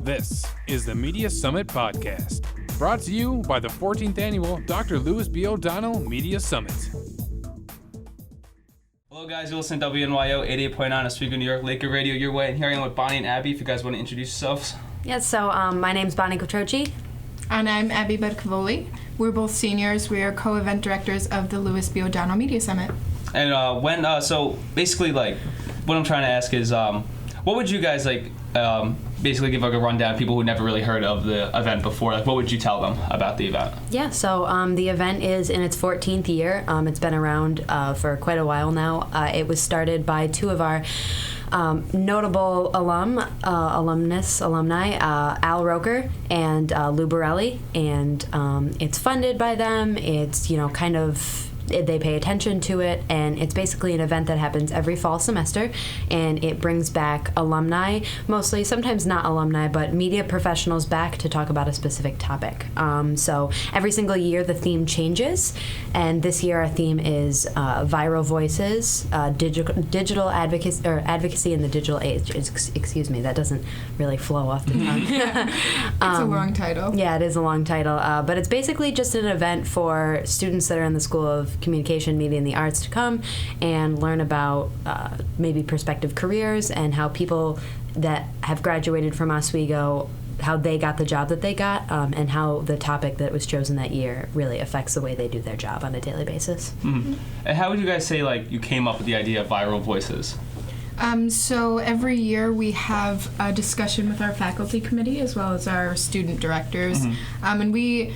This is the Media Summit Podcast, brought to you by the 14th Annual Dr. Louis B. O'Donnell Media Summit. Hello guys, you're listening to WNYO 88.9 Oswego, New York, Laker Radio your way, and here I am with Bonnie and Abbey, if you guys want to introduce yourselves. Yes, so my name's Bonnie Quatroche. And I'm Abbey Buttacavoli. We're both seniors. We are co-event directors of the Louis B. O'Donnell Media Summit. And so basically, like, what I'm trying to ask is, what would you guys, like, basically give like a rundown, people who never really heard of the event before, like what would you tell them about the event? Yeah, so the event is in its 14th year. It's been around for quite a while now. It was started by two of our notable alumni, Al Roker and Lou Borelli, and it's funded by them. It's, they pay attention to it, and it's basically an event that happens every fall semester, and it brings back alumni, mostly, sometimes not alumni, but media professionals back to talk about a specific topic. So every single year the theme changes, and this year our theme is viral voices, digital advocacy in the digital age. Excuse me, that doesn't really flow off the tongue. It's a long title. Yeah, it is a long title, but it's basically just an event for students that are in the School of Communication, Media, and the Arts to come and learn about maybe prospective careers and how people that have graduated from Oswego, how they got the job that they got, and how the topic that was chosen that year really affects the way they do their job on a daily basis. Mm-hmm. And how would you guys say, like, you came up with the idea of viral voices? So every year we have a discussion with our faculty committee as well as our student directors, and we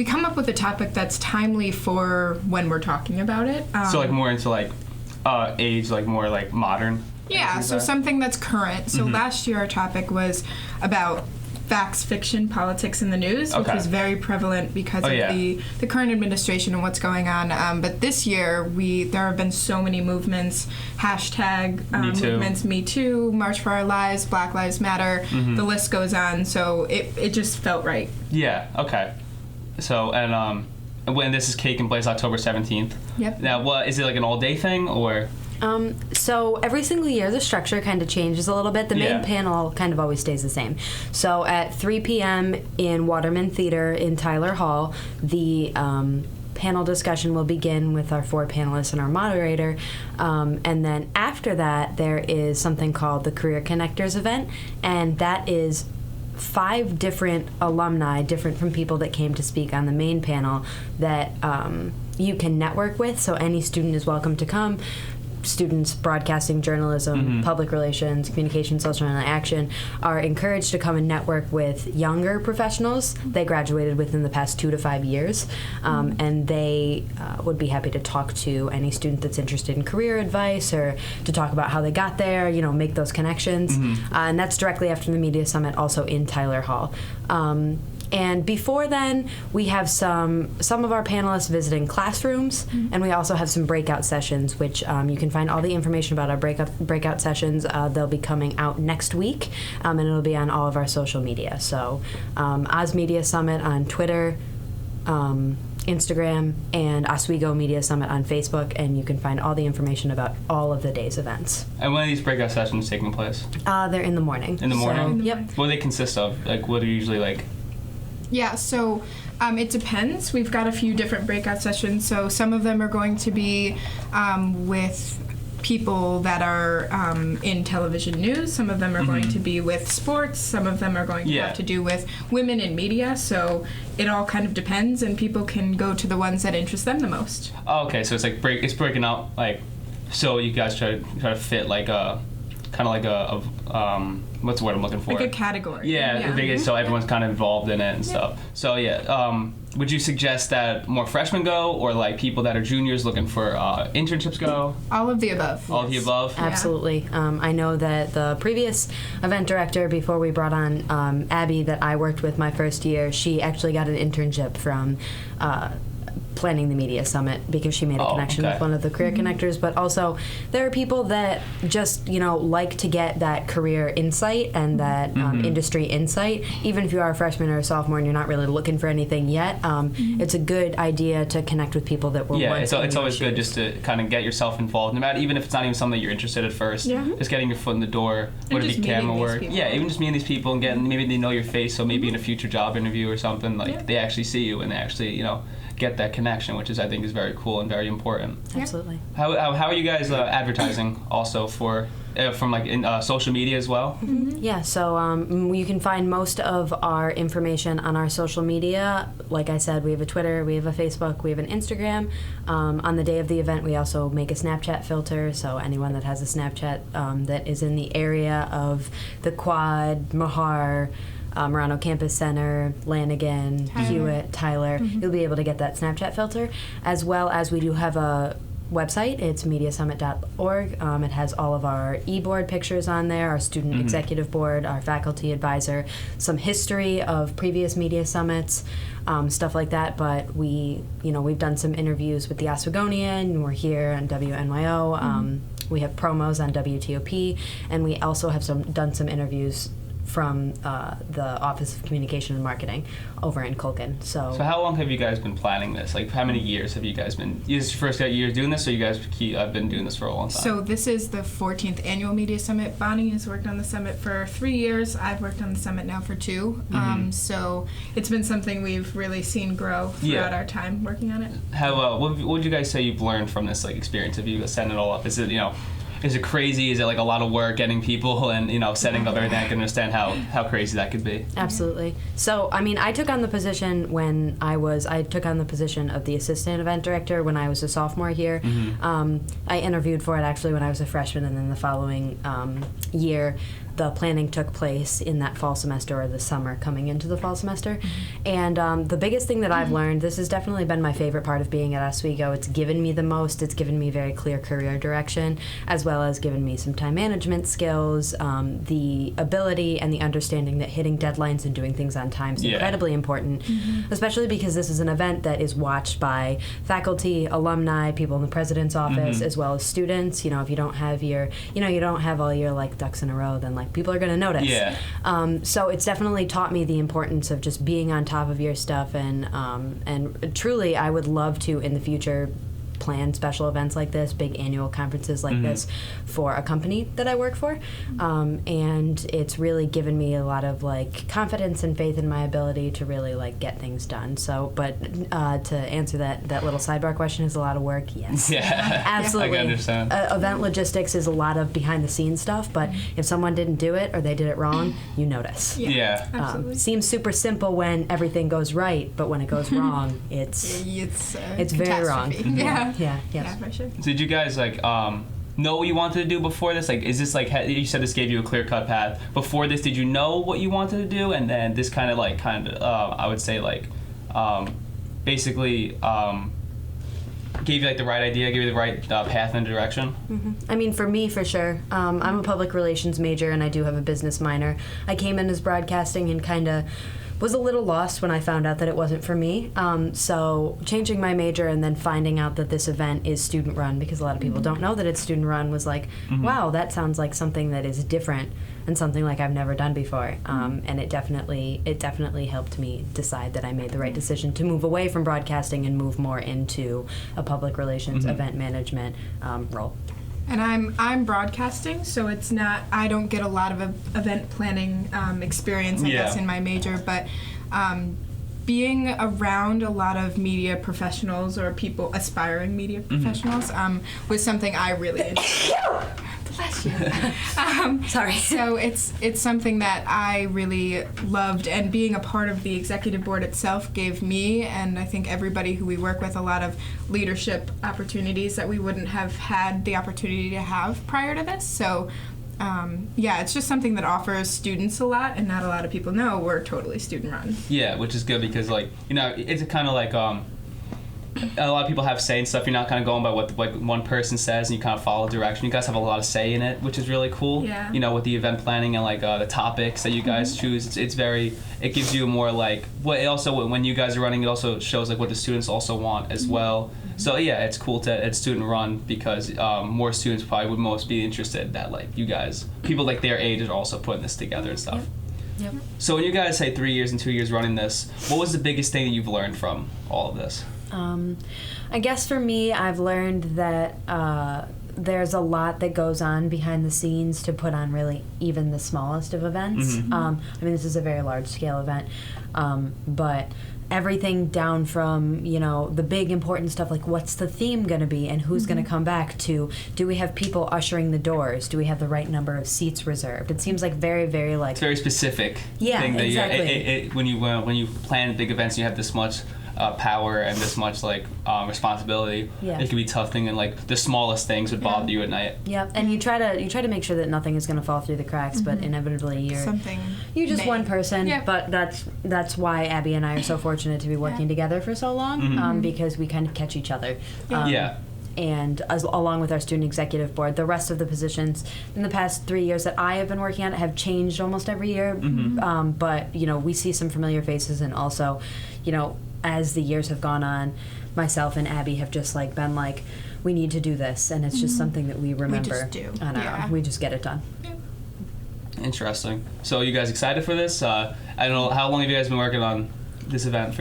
come up with a topic that's timely for when we're talking about it. So like more into like age, like more like modern? Yeah, so something that's current. So last year our topic was about facts, fiction, politics, and the news, which was very prevalent because of the current administration and what's going on. But this year there have been so many movements, hashtag movements, Me Too, March for Our Lives, Black Lives Matter, the list goes on. So it just felt right. Yeah, okay. So, and when this is taking place October 17th. Yep. Now, what is it, like an all-day thing, or? So every single year the structure kind of changes a little bit. The main panel kind of always stays the same. So at 3 p.m. in Waterman Theater in Tyler Hall, the panel discussion will begin with our four panelists and our moderator. And then after that, there is something called the Career Connectors event, and that is 5 different alumni, different from people that came to speak on the main panel, that you can network with. So any student is welcome to come. Students broadcasting, journalism, public relations, communication, social action are encouraged to come and network with younger professionals they graduated within the past 2 to 5 years, and they would be happy to talk to any student that's interested in career advice or to talk about how they got there, make those connections. And that's directly after the Media Summit, also in Tyler Hall. And before then, we have some of our panelists visiting classrooms, and we also have some breakout sessions, which you can find all the information about our breakout sessions. They'll be coming out next week, and it'll be on all of our social media. So Oz Media Summit on Twitter, Instagram, and Oswego Media Summit on Facebook, and you can find all the information about all of the day's events. And when are these breakout sessions taking place? They're in the morning. In the morning? Yep. What do they consist of? Like, what are usually like? Yeah, so it depends. We've got a few different breakout sessions. So some of them are going to be with people that are in television news. Some of them are going to be with sports. Some of them are going to have to do with women in media. So it all kind of depends, and people can go to the ones that interest them the most. Oh, okay, so it's like it's breaking out, like, so you guys try to fit like a kind of like a what's the word I'm looking for? Like a category. Yeah. So everyone's kind of involved in it and stuff. So would you suggest that more freshmen go, or like people that are juniors looking for internships go? All of the above. All of the above? Absolutely. I know that the previous event director, before we brought on Abby, that I worked with my first year, she actually got an internship from planning the media summit because she made a connection with one of the career connectors. But also, there are people that just like to get that career insight and that industry insight. Even if you are a freshman or a sophomore and you're not really looking for anything yet, it's a good idea to connect with people that were once in it's your always shoes. good just to kind of get yourself involved, no matter, even if it's not even something that you're interested at first. Just getting your foot in the door, whether it be camera work. Yeah, even just meeting these people and getting, maybe they know your face, so maybe in a future job interview or something, they actually see you and they actually get that connection, which I think is very cool and very important. Absolutely. How are you guys advertising also for from in social media as well? Yeah, so you can find most of our information on our social media. Like I said, we have a Twitter, we have a Facebook, we have an Instagram. On the day of the event, we also make a Snapchat filter, so anyone that has a Snapchat that is in the area of the Quad, Mahar, Marano Campus Center, Lanigan, Hewitt, Tyler, you'll be able to get that Snapchat filter, as well as we do have a website. It's mediasummit.org. It has all of our e-board pictures on there, our student executive board, our faculty advisor, some history of previous media summits, stuff like that. But we've done some interviews with the Oswegonian. We're here on WNYO. We have promos on WTOP, and we also have done some interviews from the Office of Communication and Marketing over in Culkin. So how long have you guys been planning this? Like, how many years have you guys been? Is this your first year doing this, or you guys have been doing this for a long time? So this is the 14th annual media summit. Bonnie has worked on the summit for 3 years. I've worked on the summit now for 2. So it's been something we've really seen grow throughout our time working on it. How what would you guys say you've learned from this experience? Have you setting it all up? Is it Is it crazy? Is it a lot of work getting people and setting up everything? I can understand how crazy that could be. Absolutely. So I took on the position when I took on the position of the assistant event director when I was a sophomore here. I interviewed for it actually when I was a freshman, and then the following year the planning took place in that fall semester, or the summer coming into the fall semester. And the biggest thing that I've learned, this has definitely been my favorite part of being at Oswego. It's given me the most. It's given me very clear career direction, as well as given me some time management skills, the ability and the understanding that hitting deadlines and doing things on time is incredibly important, especially because this is an event that is watched by faculty, alumni, people in the president's office, as well as students. If you don't have you don't have all your ducks in a row, then people are going to notice. So it's definitely taught me the importance of just being on top of your stuff, and truly I would love to in the future plan special events like this, big annual conferences like this for a company that I work for, and it's really given me a lot of confidence and faith in my ability to really get things done. So, but to answer that little sidebar question, is a lot of work. Yes, absolutely. I can understand. Event logistics is a lot of behind the scenes stuff, but if someone didn't do it or they did it wrong, you notice. Absolutely. Seems super simple when everything goes right, but when it goes wrong, it's very wrong. Yeah, for sure. So did you guys know what you wanted to do before this? Is this you said this gave you a clear-cut path. Before this, did you know what you wanted to do, and then this kind of I would say basically gave you the right idea, gave you the right path and direction? For me, for sure. I'm a public relations major, and I do have a business minor. I came in as broadcasting and kind of was a little lost when I found out that it wasn't for me. So changing my major and then finding out that this event is student run, because a lot of people don't know that it's student run, was wow, that sounds like something that is different and something I've never done before. And it definitely helped me decide that I made the right decision to move away from broadcasting and move more into a public relations event management role. And I'm broadcasting, so it's not, I don't get a lot of event planning experience, I guess, in my major, but being around a lot of media professionals or people, aspiring media professionals, was something I really enjoyed. Bless you. Sorry. So it's something that I really loved, and being a part of the executive board itself gave me, and I think everybody who we work with, a lot of leadership opportunities that we wouldn't have had the opportunity to have prior to this. So it's just something that offers students a lot, and not a lot of people know we're totally student run. Yeah, which is good because it's kind of a lot of people have say and stuff. You're not kind of going by what like one person says, and you kind of follow direction. You guys have a lot of say in it, which is really cool. Yeah. You know, with the event planning and like the topics that you guys choose, it's very. It gives you a more like what. It also, when you guys are running, it also shows like what the students also want as well. So yeah, it's cool to it's student run because more students probably would most be interested that like you guys, people like their age, are also putting this together and stuff. Yep. So when you guys say 3 years and 2 years running this, what was the biggest thing that you've learned from all of this? I guess for me, I've learned that there's a lot that goes on behind the scenes to put on really even the smallest of events. I mean, this is a very large scale event, but everything down from, you know, the big important stuff like what's the theme going to be and who's going to come back to, do we have people ushering the doors, do we have the right number of seats reserved? It seems like very, very like... It's very specific. Yeah, thing that exactly. When you plan big events and you have this much power and this much like responsibility, it can be tough thing, and like the smallest things would bother you at night. Yep, and you try to make sure that nothing is going to fall through the cracks, but inevitably you're just one person. But that's why Abby and I are so fortunate to be working together for so long, because we kind of catch each other. And along with our student executive board, the rest of the positions in the past 3 years that I have been working on it have changed almost every year. But you know, we see some familiar faces, and also, you know, as the years have gone on, myself and Abby have just like been like, we need to do this, and it's just something that we remember. We just do. On our own. We just get it done. Interesting. So you guys excited for this? I don't know, how long have you guys been working on this event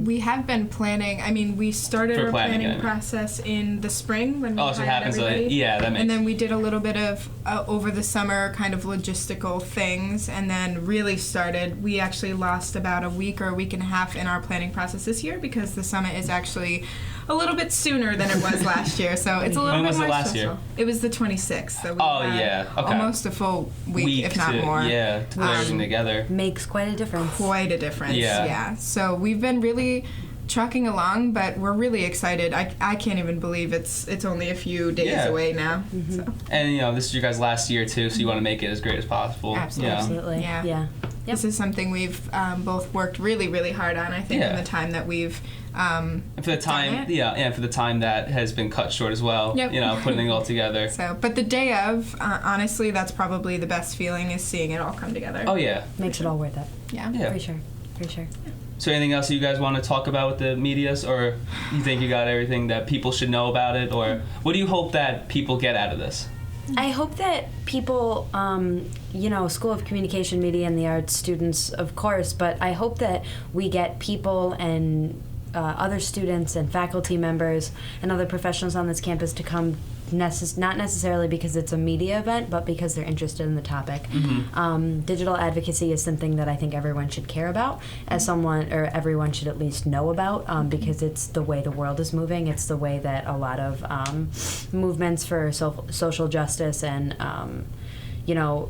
we have been planning. I mean, we started our planning process in the spring when we so it happens everybody. That makes. And then we did a little bit of over the summer kind of logistical things, and then really started. We actually lost about a week or a week and a half in our planning process this year because the summit is actually a little bit sooner than it was last year. So it's a little bit more last stressful. year? It was the 26th. So we had almost a full week if not more. To put everything together. Makes quite a difference. Quite a difference. Yeah. So we've been really trucking along, but we're really excited. I can't even believe it's only a few days away now. So. And you know, this is your guys' last year too, so you want to make it as great as possible. Absolutely. Yeah. Yep. This is something we've both worked really, really hard on. I think in the time that we've and for the time, and for the time that has been cut short as well. Yep. You know, putting it all together. So, but the day of, honestly, that's probably the best feeling is seeing it all come together. Oh yeah, makes it all worth it. Yeah. For sure. So anything else you guys want to talk about with the medias, or you think you got everything that people should know about it, or what do you hope that people get out of this? I hope that people, School of Communication, Media, and the Arts students, of course, but I hope that we get people and other students and faculty members and other professionals on this campus to come not necessarily because it's a media event, but because they're interested in the topic. Digital advocacy is something that I think everyone should care about, everyone should at least know about, because it's the way the world is moving. It's the way that a lot of movements for social justice and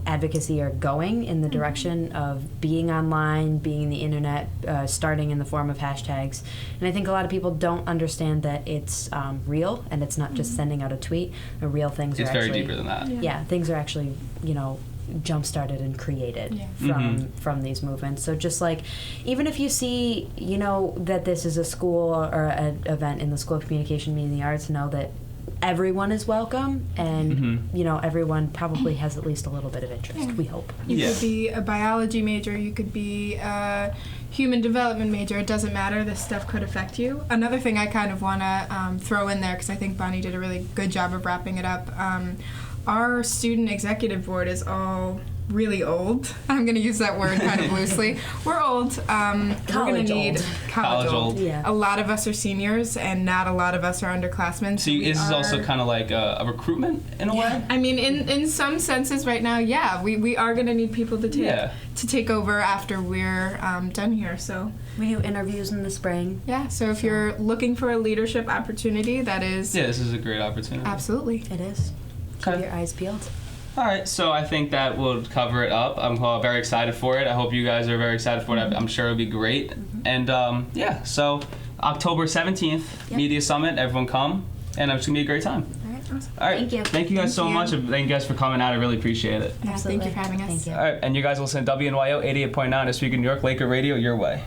advocacy are going in the direction of being online, being the internet, starting in the form of hashtags. And I think a lot of people don't understand that it's real, and it's not just sending out a tweet. The real things are actually... It's very deeper than that. Yeah, things are actually, jump-started and created from these movements. So just like, even if you see, that this is a school or an event in the School of Communication, Media, and the Arts, know that everyone is welcome, and everyone probably has at least a little bit of interest. We hope. You could be a biology major, you could be a human development major. It doesn't matter. This stuff could affect you. Another thing I kind of want to throw in there, because I think Bonnie did a really good job of wrapping it up. Our student executive board is all really old. I'm going to use that word kind of loosely. We're old. We're going to need college old. Yeah. A lot of us are seniors, and not a lot of us are underclassmen. So is this also kind of like a recruitment in a way? I mean, in some senses right now, we are going to need people to take over after we're done here. So we do interviews in the spring. Yeah, so if you're looking for a leadership opportunity, that is... Yeah, this is a great opportunity. Absolutely. It is. Keep your eyes peeled. All right, so I think that will cover it up. I'm very excited for it. I hope you guys are very excited for it. I'm sure it'll be great. And so October 17th, Media Summit. Everyone come, and it's going to be a great time. All right, awesome. All right. Thank you. Thank you guys so much. Thank you guys for coming out. I really appreciate it. Yeah, thank you for having us. Thank you. All right, and you guys will listen to WNYO 88.9 Oswego, New York, Laker Radio, your way.